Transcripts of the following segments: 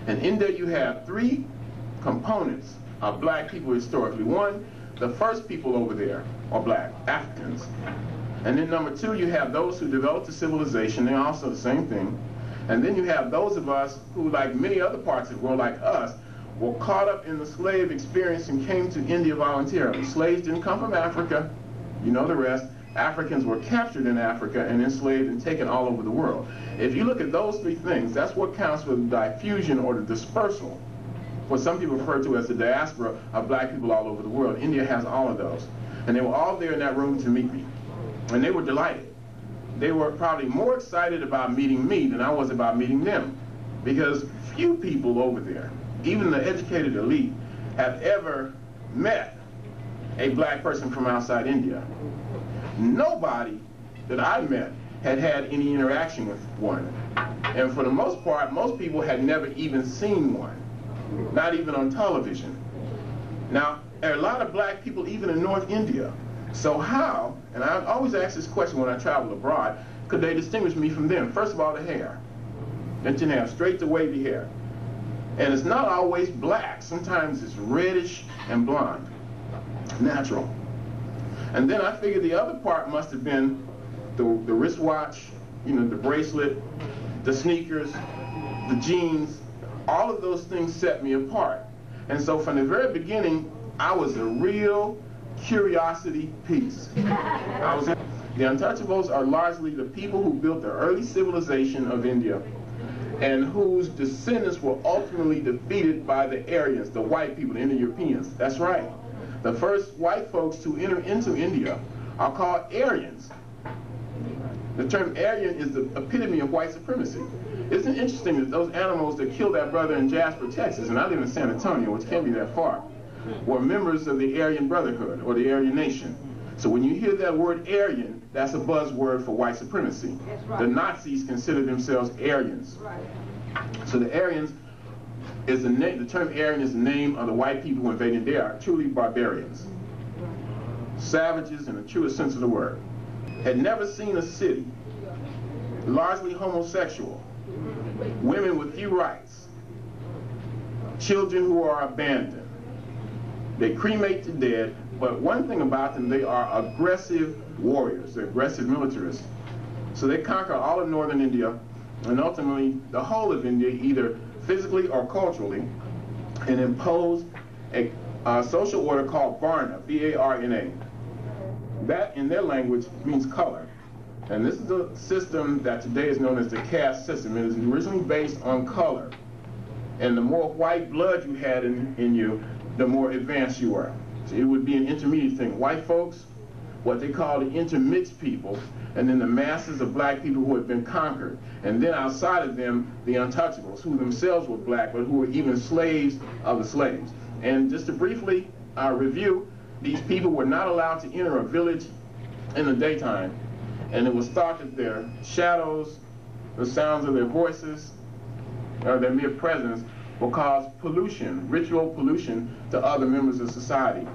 And in there you have three components of black people historically. One, the first people over there are black, Africans. And then number two, you have those who developed the civilization, they're also the same thing. And then you have those of us who, like many other parts of the world, like us, were caught up in the slave experience and came to India voluntarily. Slaves didn't come from Africa, you know the rest. Africans were captured in Africa and enslaved and taken all over the world. If you look at those three things, that's what counts for the diffusion or the dispersal, what some people refer to as the diaspora of black people all over the world. India has all of those. And they were all there in that room to meet me. And they were delighted. They were probably more excited about meeting me than I was about meeting them. Because few people over there, even the educated elite, have ever met a black person from outside India. Nobody that I met had had any interaction with one. And for the most part, most people had never even seen one, not even on television. Now, there are a lot of black people even in North India. So how, and I always ask this question when I travel abroad, could they distinguish me from them? First of all, the hair. They didn't have straight to wavy hair. And it's not always black. Sometimes it's reddish and blonde, natural. And then I figured the other part must have been the wristwatch, you know, the bracelet, the sneakers, the jeans. All of those things set me apart. And so from the very beginning, I was a real curiosity piece. The Untouchables are largely the people who built the early civilization of India and whose descendants were ultimately defeated by the Aryans, the white people, the Indo-Europeans. That's right. The first white folks to enter into India are called Aryans. The term Aryan is the epitome of white supremacy. Isn't it interesting that those animals that killed that brother in Jasper, Texas, and I live in San Antonio, which can't be that far, were members of the Aryan Brotherhood, or the Aryan Nation. So when you hear that word Aryan, that's a buzzword for white supremacy. Right. The Nazis consider themselves Aryans. Right. So the Aryans is the term Aryan is the name of the white people who invaded. They are truly barbarians. Savages in the truest sense of the word. Had never seen a city. Largely homosexual. Women with few rights. Children who are abandoned. They cremate the dead, but one thing about them, they are aggressive warriors. They're aggressive militarists. So they conquer all of northern India, and ultimately the whole of India, either physically or culturally, and impose a social order called Varna, V-A-R-N-A. That, in their language, means color. And this is the system that today is known as the caste system. It is originally based on color. And the more white blood you had in you, the more advanced you were. So it would be an intermediate thing. White folks, what they call the intermixed people, and then the masses of black people who had been conquered. And then outside of them, the Untouchables, who themselves were black, but who were even slaves of the slaves. And just to briefly review, these people were not allowed to enter a village in the daytime. And it was thought that their shadows, the sounds of their voices, or their mere presence, will cause pollution, ritual pollution, to other members of society.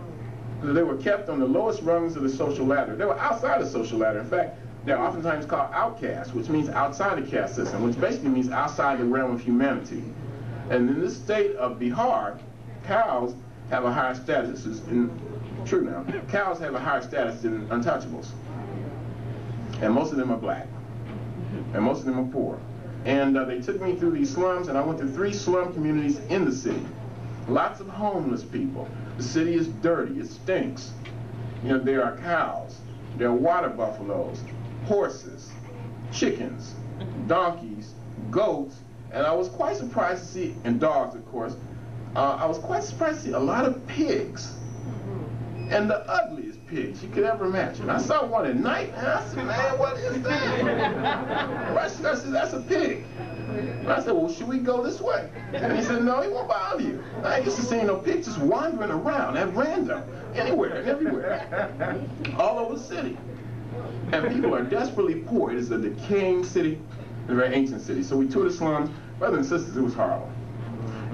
So they were kept on the lowest rungs of the social ladder. They were outside the social ladder. In fact, they're oftentimes called outcasts, which means outside the caste system, which basically means outside the realm of humanity. And in this state of Bihar, cows have a higher status. This is true now. Cows have a higher status than Untouchables. And most of them are black. And most of them are poor. And they took me through these slums, and I went to 3 slum communities in the city. Lots of homeless people. The city is dirty, it stinks. You know, there are cows, there are water buffaloes, horses, chickens, donkeys, goats, and I was quite surprised to see, and dogs of course, I was quite surprised to see a lot of pigs. And the ugliest pigs you could ever imagine. I saw one at night, and I said, man, what is that? I said, that's a pig. And I said, well, should we go this way? And he said, no, he won't bother you. I used to see no pigs just wandering around at random, anywhere and everywhere, all over the city. And people are desperately poor. It is a decaying city, a very ancient city. So we toured the slums. Brothers and sisters, it was horrible.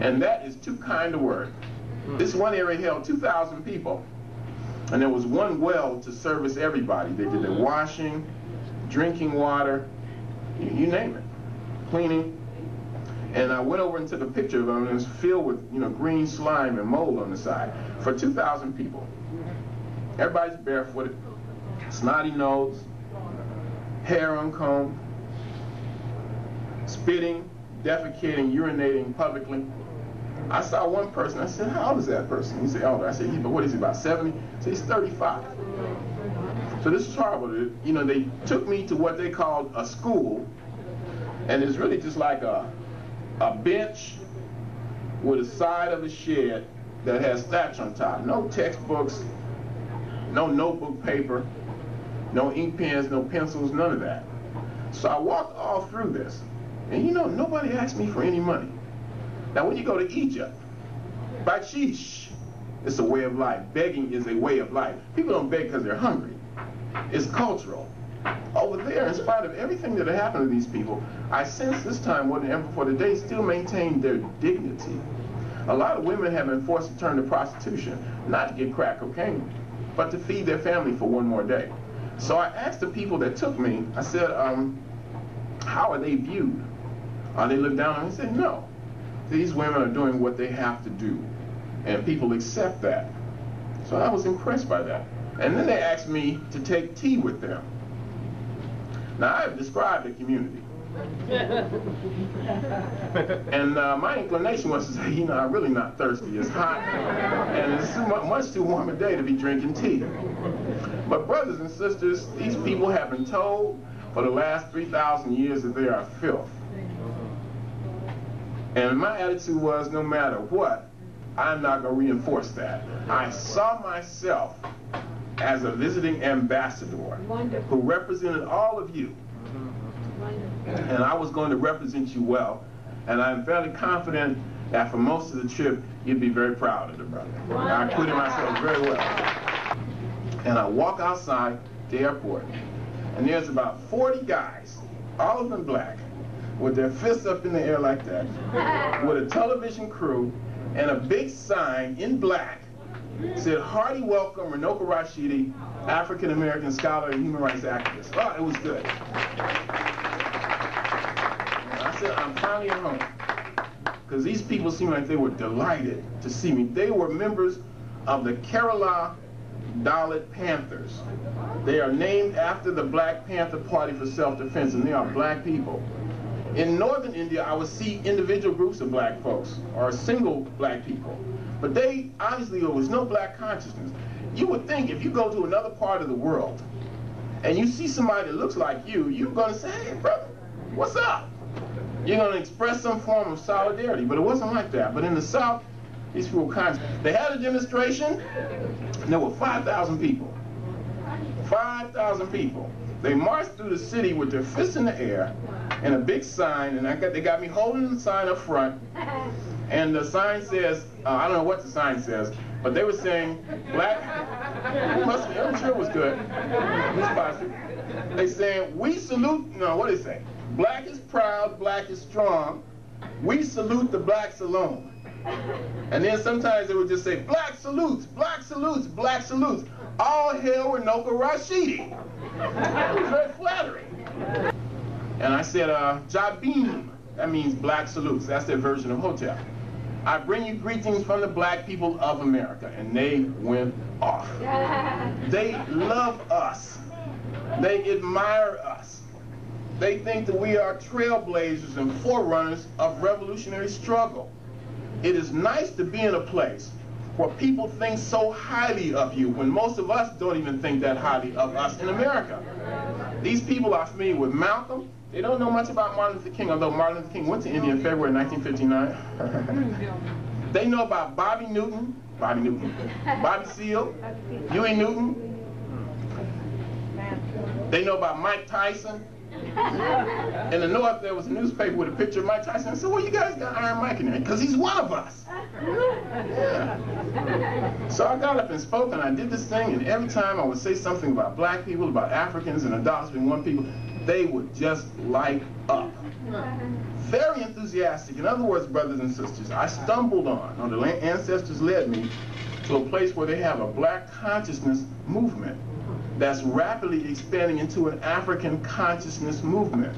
And that is too kind a word. This one area held 2,000 people. And there was one well to service everybody. They did the washing, drinking water, you name it, cleaning. And I went over and took a picture of them, and it was filled with, you know, green slime and mold on the side for 2,000 people. Everybody's barefooted, snotty nose, hair uncombed, spitting, defecating, urinating publicly. I saw one person. I said, "How old is that person?" He said, "Older." I said, "But what is he, about 70?" He said, "He's 35." So this is horrible. You know, they took me to what they called a school, and it's really just like a bench with a side of a shed that has thatch on top. No textbooks, no notebook paper, no ink pens, no pencils, none of that. So I walked all through this, and you know, nobody asked me for any money. Now when you go to Egypt, bakshish, it's a way of life. Begging is a way of life. People don't beg because they're hungry. It's cultural. Over there, in spite of everything that had happened to these people, I sense this time more than ever before, that they still maintain their dignity. A lot of women have been forced to turn to prostitution, not to get crack cocaine, but to feed their family for one more day. So I asked the people that took me, I said, how are they viewed? Are they looked down on? He said, no. These women are doing what they have to do, and people accept that. So I was impressed by that. And then they asked me to take tea with them. Now, I have described the community. And my inclination was to say, you know, I'm really not thirsty. It's hot, and it's much too warm a day to be drinking tea. But brothers and sisters, these people have been told for the last 3,000 years that they are filth. And my attitude was, no matter what, I'm not going to reinforce that. I saw myself as a visiting ambassador who represented all of you. And I was going to represent you well. And I'm fairly confident that for most of the trip, you'd be very proud of the brother. I acquitted myself very well. And I walk outside the airport, and there's about 40 guys, all of them black, with their fists up in the air like that, with a television crew, and a big sign in black said, "Hearty welcome, Runoko Rashidi, African-American scholar and human rights activist." Oh, it was good. And I said, I'm finally at home. Because these people seemed like they were delighted to see me. They were members of the Kerala Dalit Panthers. They are named after the Black Panther Party for Self-Defense, and they are black people. In northern India, I would see individual groups of black folks, or single black people. But they, obviously, there was no black consciousness. You would think if you go to another part of the world, and you see somebody that looks like you, you're going to say, "Hey, brother, what's up?" You're going to express some form of solidarity, but it wasn't like that. But in the South, these people were conscious. They had a demonstration, and there were 5,000 people. 5,000 people. They marched through the city with their fists in the air and a big sign, and they got me holding the sign up front, and the sign says, I don't know what the sign says, but they were saying, black, I'm sure it was good, it was positive. They saying, "We salute," no, what do they say? "Black is proud, black is strong. We salute the blacks alone." And then sometimes they would just say, "Black salutes, black salutes, black salutes. All hail Runoko Rashidi." It was very flattering. And I said, "Jabim," that means black salutes. That's their version of hotel. "I bring you greetings from the black people of America." And they went off. They love us. They admire us. They think that we are trailblazers and forerunners of revolutionary struggle. It is nice to be in a place where people think so highly of you, when most of us don't even think that highly of us in America. These people are familiar with Malcolm. They don't know much about Martin Luther King, although Martin Luther King went to India in February 1959. They know about Bobby Seale, Huey Newton. They know about Mike Tyson. In the North, there was a newspaper with a picture of Mike Tyson. I said, "Well, you guys got Iron Mike in there," because he's one of us. Yeah. So I got up and spoke, and I did this thing, and every time I would say something about black people, about Africans and adults being one people, they would just light up. Very enthusiastic. In other words, brothers and sisters, I stumbled on, or the ancestors led me, to a place where they have a black consciousness movement. that's rapidly expanding into an African consciousness movement.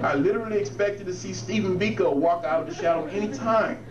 I literally expected to see Stephen Biko walk out of the shadow any time.